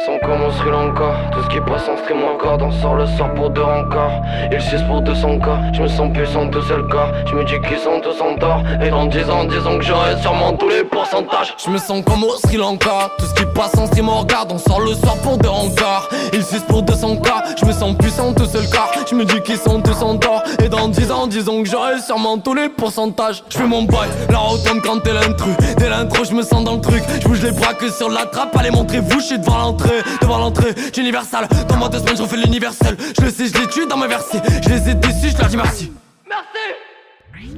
sens comme au Sri Lanka. Tout ce qui passe en stream encore. On sort le soir pour 2 rencars. Il 6 pour 200 k. Je me sens puissant tout seul cas. Je me dis qu'ils sont tous en tort. Et dans 10 ans, disons que j'aurai sûrement tous les pourcentages. Je me sens comme au Sri Lanka. Tout ce qui passe en stream on regarde. On sort le soir pour 2 rencars. Il 6 pour 200 k. Je me sens puissant tout seul car je me dis qu'ils sont tous en tort. Et dans 10 ans, disons que j'aurai sûrement tous les pourcentages. Je fais mon bail, la rotonde quand t'es l'intrus. Dès l'intro, je me sens dans le truc. Je bouge les bras que sur la trappe. Allez, montrez-vous, je suis devant l'entrée d'Universal. Dans moi 2 semaines, je refais l'universel. Je le sais, je les tue dans mes versets. Je les ai déçus, je leur dis merci.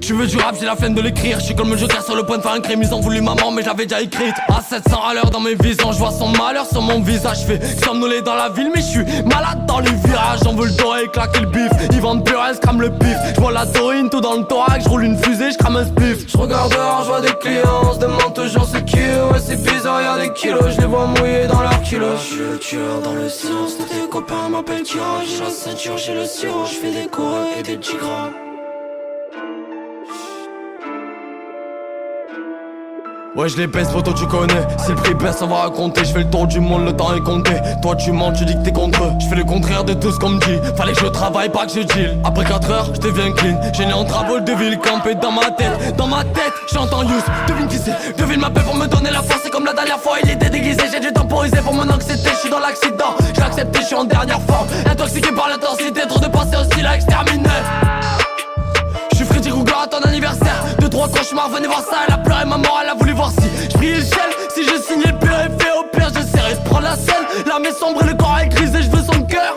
Tu veux du rap, j'ai la flemme de l'écrire. Je suis comme le joker sur le point de faire un crime. Ils ont voulu maman mais je l'avais déjà écrite. À 700 à l'heure dans mes visions. Je vois son malheur sur mon visage. Fais somnoler dans la ville mais je suis malade dans les virages. J'en veux le doré et claquer le bif. Ils vendent plus rien, je crame le pif. Je vois la taurine tout dans le thorax. Je roule une fusée, je crame un spliff. Je regarde dehors, je vois des clients. On se demande toujours c'est qui. Ouais c'est bizarre, y'a des kilos. Je les vois mouillés dans leurs kilos. Je suis le tueur dans le silence. Tous tes copains m'appellent Kira. J'ai la ceinture, j'ai le sirop. Je fais des cours et des 10 grammes. Ouais je les baisse photo tu connais. Si le prix baisse on va raconter. Je fais le tour du monde, le temps est compté. Toi tu mens, tu dis que t'es contre eux. Je fais le contraire de tout ce qu'on me dit. Fallait que je travaille, pas que je deal. Après 4 heures, je deviens clean. J'ai né en travaux de ville, campé dans ma tête. Dans ma tête, j'entends Youss, devine qui c'est. Devine m'appelle pour me donner la force. C'est comme la dernière fois, il était déguisé. J'ai dû temporiser pour mon anxiété. Je suis dans l'accident, j'ai accepté, je suis en dernière forme. Intoxiqué par l'intensité, trop de pensées hostiles à exterminer. Je suis Freddy Krueger à ton anniversaire. 2-3 cauchemars, venez voir ça. Elle a pleuré, ma mort, elle a voulu voir si je priais le ciel. Si je signais le pire effet, au pire j'essaierai de prendre la selle. L'âme est sombre et le corps est grisé, je veux son cœur.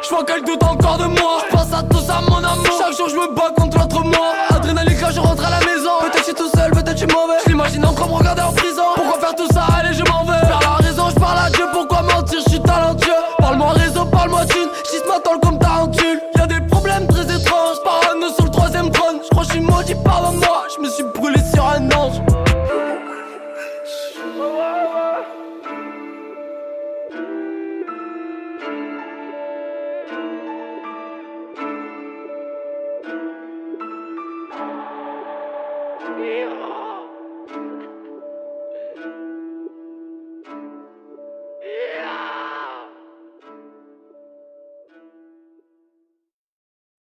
Je vois qu'elle doute encore de moi. Je pense à tout ça mon amour. Chaque jour je me bats contre l'autre moi. Adrénaline quand je rentre à la maison. Peut-être je suis tout seul, peut-être je suis mauvais. Je l'imagine encore me regarder en prison. Pourquoi faire tout ça, allez je m'en vais. Faire la raison, je parle à Dieu, pourquoi mentir, je suis talentueux. Parle-moi réseau, parle-moi thune. Je ma tôle comme tarentule. Y'a des problèmes très étranges. Parano sur le 3ème trône. Je crois que je suis maudit par moi. Je me suis brûlé sur un ange. Yeah.